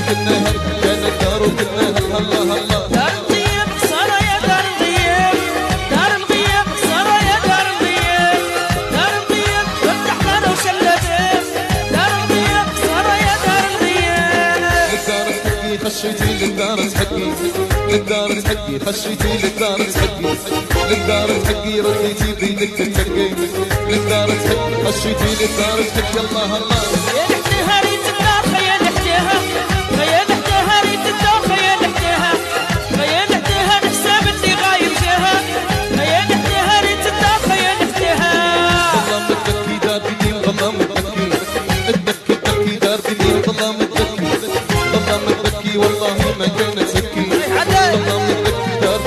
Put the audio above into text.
كنا هل كانت دار وكنا هل الله الله. دار الغياب خسارة يا دار الغياب، دار الغياب خسارة يا دار الغياب، دار الغياب فتح دار وشلباب، دار الغياب خسارة يا دار الغياب. للدار تحكي خشيتي للدار تحكي، للدار تحكي خشيتي للدار تحكي، للدار تحكي رديتي بيدك تتحكي، للدار تحكي خشيتي للدار تحكي الله الله. خيال احتها ريت الدار خيال احتها، خيال احتها ريت الدار خيال احتها، خيال احتها الحساب اللي غايب جاها، خيال احتها ريت الدار خيال احتها. والله متبكي دار بدين والله متبكي، تبكي تبكي دار بدين والله متبكي، والله متبكي والله ما كانت تبكي، والله متبكي دار